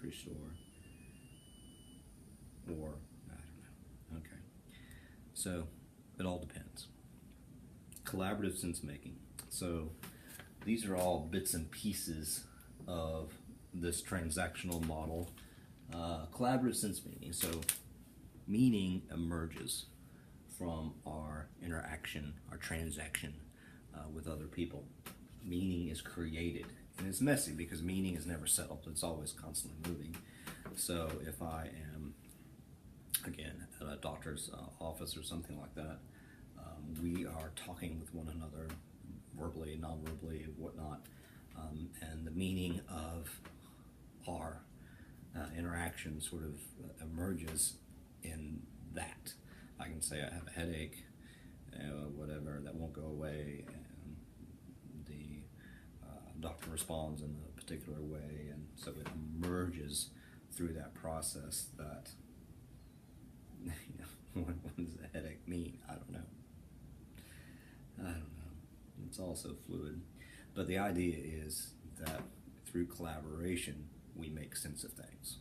grocery store, or I don't know. Okay, so it all depends. Collaborative sense making. So these are all bits and pieces of this transactional model. Collaborative sense making. So meaning emerges from our interaction, our transaction with other people. Meaning is created, and it's messy because meaning is never settled. It's always constantly moving. So if I am, again, at a doctor's office or something like that, we are talking with one another, verbally, non-verbally, whatnot, and the meaning of our interaction sort of emerges in that. I can say I have a headache, whatever, that won't go away, and the doctor responds in a particular way, and so it emerges through that process that, what does a headache mean? I don't know. It's all so fluid. But the idea is that through collaboration, we make sense of things,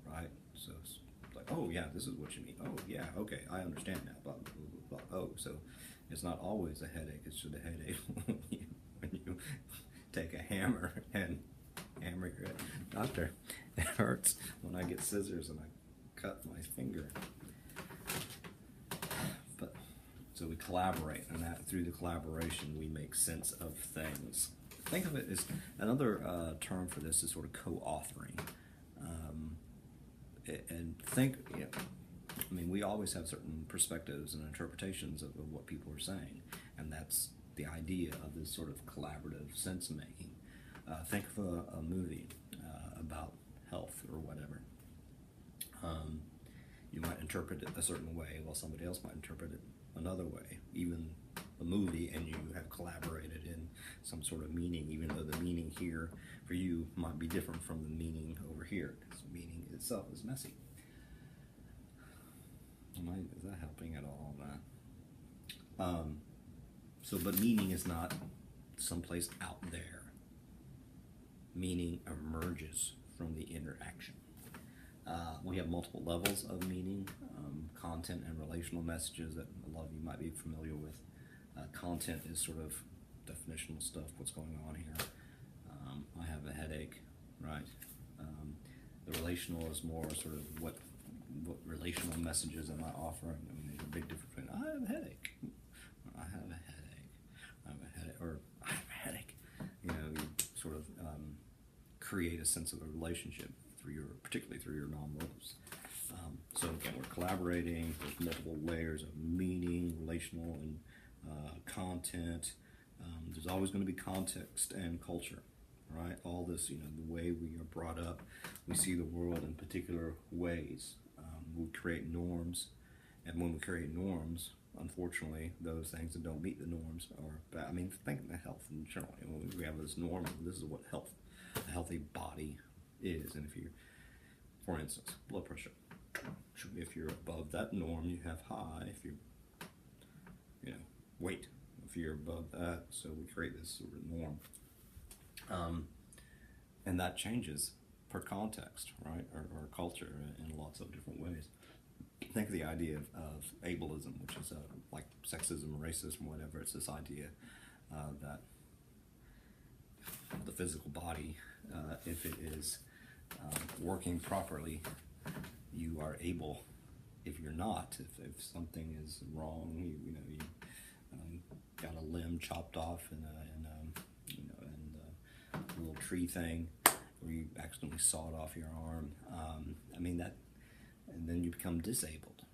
right? So it's like, oh yeah, this is what you mean. Oh yeah, okay, I understand now. Blah, blah, blah, blah. Oh, so it's not always a headache. It's just a headache when you take a hammer and hammer your head. Doctor, it hurts when I get scissors and I cut my finger. But so we collaborate, and that through the collaboration we make sense of things. Think of it as another term for this is sort of co-authoring. And think, I mean, we always have certain perspectives and interpretations of what people are saying, and that's the idea of this sort of collaborative sense making. Think of a movie about health or whatever. You might interpret it a certain way, while somebody else might interpret it another way. Even a movie, and you have collaborated in some sort of meaning, even though the meaning here for you might be different from the meaning over here, because the meaning itself is messy. Is that helping at all? But meaning is not someplace out there. Meaning emerges from the interaction. We have multiple levels of meaning, content and relational messages that a lot of you might be familiar with. Content is sort of definitional stuff, what's going on here. I have a headache, right? The relational is more sort of what relational messages am I offering? I mean, there's a big difference between I have a headache, or I have a headache, I have a headache, or I have a headache. You sort of create a sense of a relationship particularly through your non-verbals. So again, we're collaborating. There's multiple layers of meaning, relational, and content. There's always going to be context and culture, right? All this, the way we are brought up, we see the world in particular ways. We create norms, and when we create norms, unfortunately, those things that don't meet the norms are bad. I mean, think of health in general. When we have this norm, this is what a healthy body is. And if you're, for instance, blood pressure, if you're above that norm, you have high. If you're, weight, if you're above that, so we create this sort of norm. And that changes per context, right, or culture in lots of different ways. Think of the idea of ableism, which is like sexism, racism, whatever. It's this idea that the physical body, if it is working properly, you are able. If you're not, if something is wrong, you got a limb chopped off in a little tree thing, or you accidentally sawed off your arm. And then you become disabled.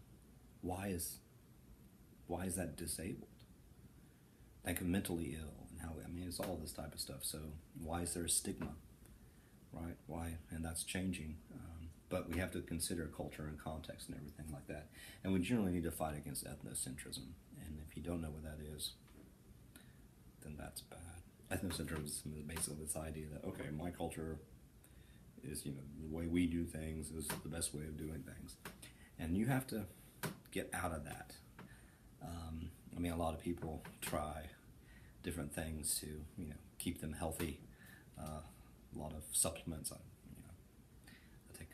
Why is that disabled? Think of mentally ill and how it's all this type of stuff. So why is there a stigma, right? Why? And that's changing. But we have to consider culture and context and everything like that. And we generally need to fight against ethnocentrism. And if you don't know what that is, then that's bad. Ethnocentrism is basically this idea that, okay, my culture is, the way we do things is the best way of doing things. And you have to get out of that. A lot of people try different things to, keep them healthy. A lot of supplements.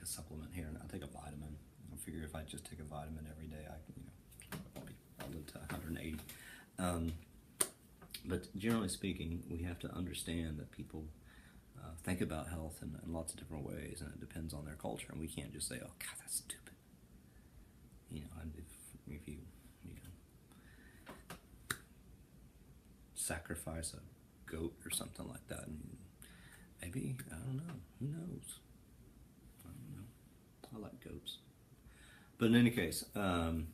a supplement here, and I'll take a vitamin. I figure if I just take a vitamin every day, I'll live to 180. But generally speaking, we have to understand that people think about health in lots of different ways, and it depends on their culture. And we can't just say, "Oh God, that's stupid." And if you sacrifice a goat or something like that, and maybe, I don't know, who knows? I don't know. I like goats. But in any case, so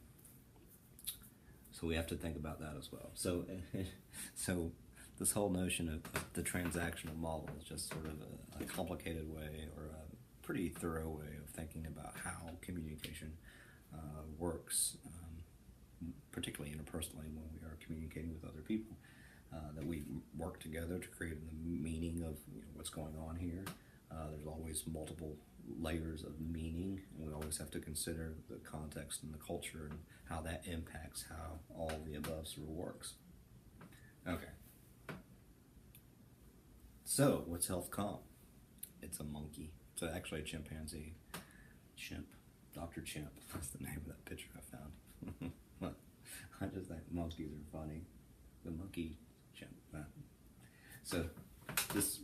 we have to think about that as well. So this whole notion of the transactional model is just sort of a complicated way, or a pretty thorough way of thinking about how communication works, particularly interpersonally when we are communicating with other people. That we work together to create the meaning of what's going on here. There's always multiple layers of meaning, and we always have to consider the context and the culture and how that impacts how all the above sort of works. Okay. So, what's health comm? It's a monkey. It's actually a chimpanzee. Chimp. Dr. Chimp. That's the name of that picture I found. I just think monkeys are funny. The monkey chimp. So this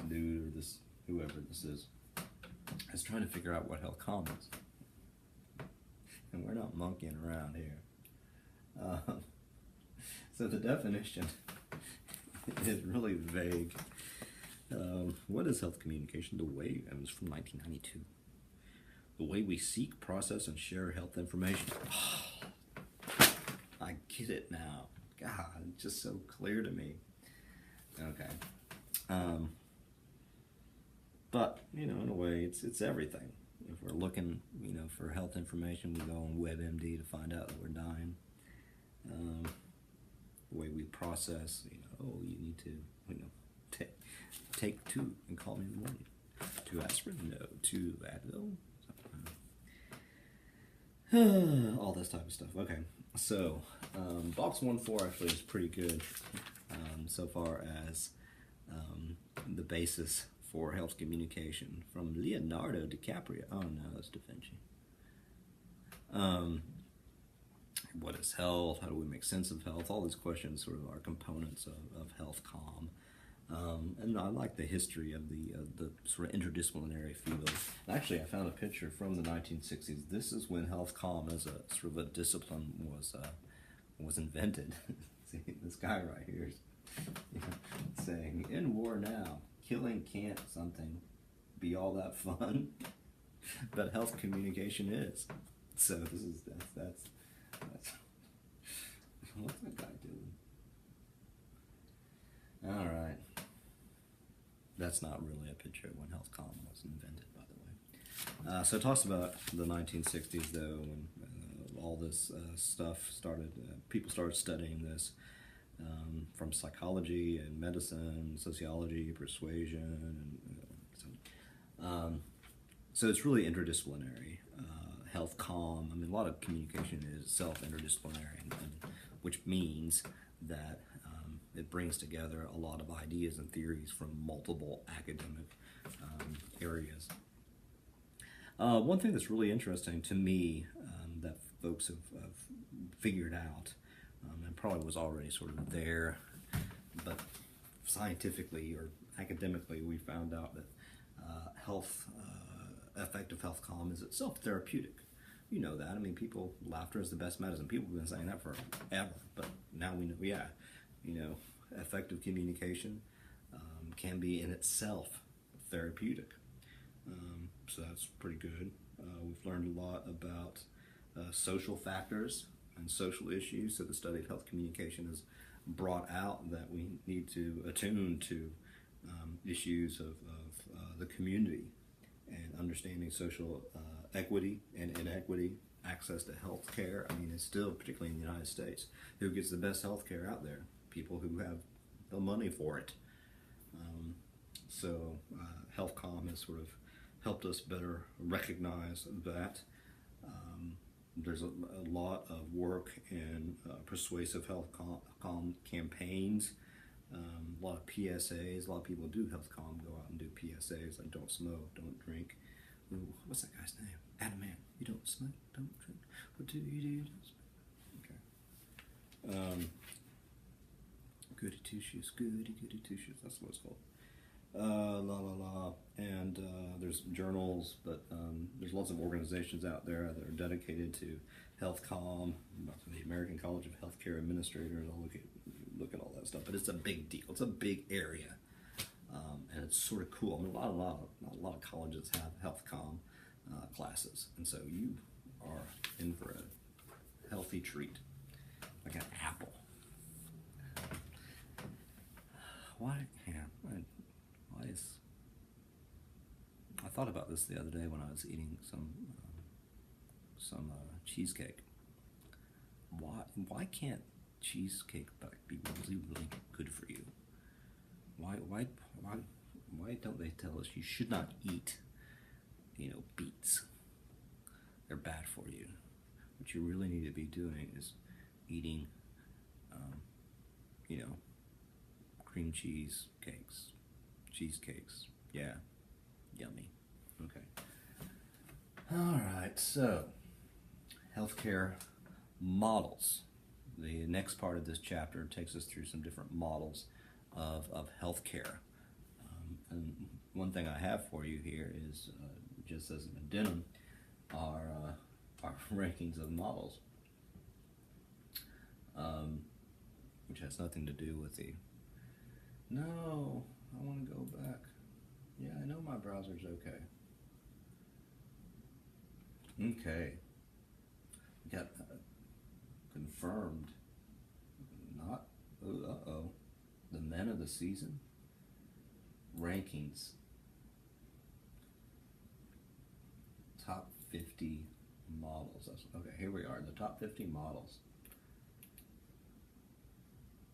dude, or this whoever this is trying to figure out what health comm is. And we're not monkeying around here. So the definition is really vague. What is health communication? The way, it was from 1992. The way we seek, process, and share health information. Oh, I get it now. God, it's just so clear to me. Okay. But, in a way, it's everything. If we're looking, for health information, we go on WebMD to find out that we're dying. The way we process, you need to, take 2 and call me in the morning. 2 aspirin? No. 2 Advil? All this type of stuff. Okay. So, box 1-4 actually is pretty good so far as the basis for health communication from Leonardo DiCaprio. Oh no, that's Da Vinci. What is health? How do we make sense of health? All these questions sort of are components of health comm. And I like the history of the sort of interdisciplinary field. Actually, I found a picture from the 1960s. This is when health comm as a sort of a discipline was invented. See, this guy right here is saying, "In war now, killing can't something be all that fun, but health communication is." So that's what's that guy doing? All right. That's not really a picture of when health comm was invented, by the way. So it talks about the 1960s, though, when all this stuff started, people started studying this from psychology and medicine, sociology, persuasion, and so it's really interdisciplinary. Health comm, a lot of communication is self-interdisciplinary, and which means that it brings together a lot of ideas and theories from multiple academic areas. One thing that's really interesting to me that folks have figured out, and probably was already sort of there, but scientifically or academically we found out that effective health comm is itself therapeutic. You know that. Laughter is the best medicine. People have been saying that forever, but now we know, effective communication can be in itself therapeutic. So that's pretty good. We've learned a lot about social factors and social issues. So the study of health communication has brought out that we need to attune to issues of the community and understanding social equity and inequity, access to health care. It's still, particularly in the United States, who gets the best health care out there? People who have the money for it. So health comm has sort of helped us better recognize that. There's a lot of work in persuasive health comm campaigns, a lot of PSAs. A lot of people do health comm, go out and do PSAs like don't smoke, don't drink. Ooh, what's that smoke, don't drink. What do you do? Okay. Goody two shoes, goody two shoes. That's what it's called. And there's journals, but there's lots of organizations out there that are dedicated to health comm, the American College of Healthcare Administrators. I'll look at all that stuff, but it's a big deal. It's a big area, and it's sort of cool. I mean, a lot of colleges have health comm classes, and so you are in for a healthy treat, like an apple. Why is... I thought about this the other day when I was eating some cheesecake. Why can't cheesecake be really good for you? Why don't they tell us you should not eat, beets? They're bad for you. What you really need to be doing is eating, cream cheesecakes. Yeah, yummy. Okay. All right, so healthcare models. The next part of this chapter takes us through some different models of healthcare. And one thing I have for you here is, just as an addendum, our rankings of models, which has nothing to do with the... No, I want to go back. Yeah, I know my browser's okay. Okay. We got confirmed. Not... Uh-oh. The men of the season? Rankings. Top 50 models. Okay, here we are. The top 50 models.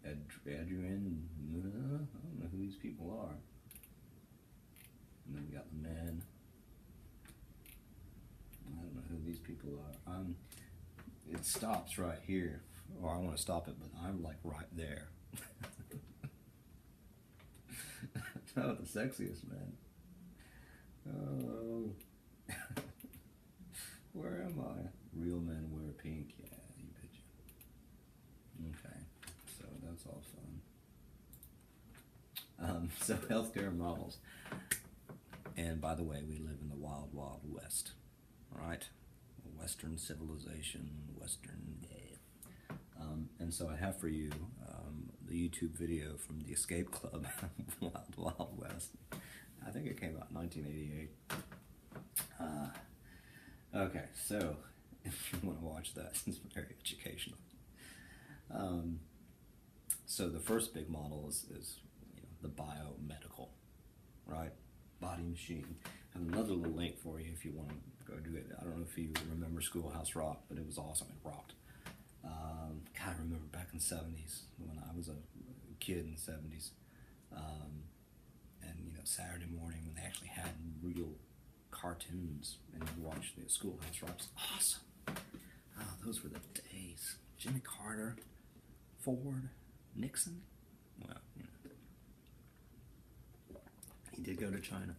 Adrian, I don't know who these people are. And then we got the men. I don't know who these people are. It stops right here. Or I want to stop it, but I'm like right there. Oh, the sexiest man. Oh. Where am I? Real men wear pink. Yeah, you betcha. Okay, so that's all fun. So healthcare models. And by the way, we live in the wild, wild west, right? Western civilization, Western day. And so I have for you the YouTube video from the Escape Club, Wild, Wild West. I think it came out in 1988. Okay, so if you want to watch that, it's very educational. So the first big model is the biomedical, right? Body machine. I have another little link for you if you want to go do it. I don't know if you remember Schoolhouse Rock, but it was awesome. It rocked. God, I remember back in the 70s when I was a kid in the 70s, and Saturday morning when they actually had real cartoons and you watched the Schoolhouse Rock. It's awesome. Oh, those were the days. Jimmy Carter, Ford, Nixon. Well, he did go to China.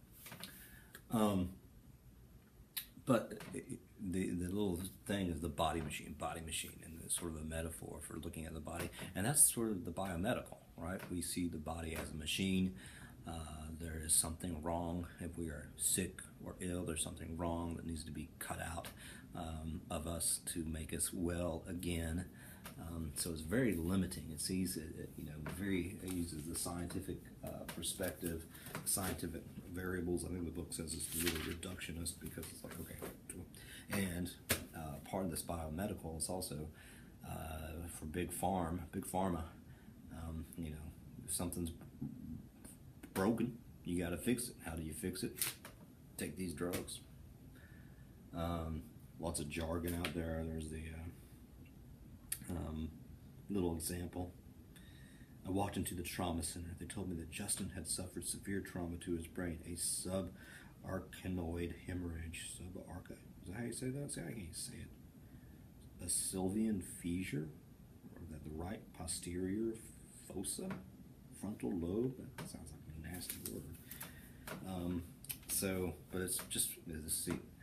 But the little thing is the body machine, and it's sort of a metaphor for looking at the body, and that's sort of the biomedical, right? We see the body as a machine. There is something wrong. If we are sick or ill, there's something wrong that needs to be cut out of us to make us well again. So it's very limiting. It sees it uses the scientific perspective, scientific variables. I think the book says it's really reductionist because it's like, okay, and part of this biomedical is also for big pharma. If something's broken, you got to fix it. How do you fix it? Take these drugs. Lots of jargon out there. There's the little example. I walked into the trauma center. They told me that Justin had suffered severe trauma to his brain, a subarachnoid hemorrhage. Subarachnoid. Is that how you say that? See, I can't say it. A Sylvian fissure, or that the right posterior fossa, frontal lobe. That sounds like a nasty word. But it's just, see,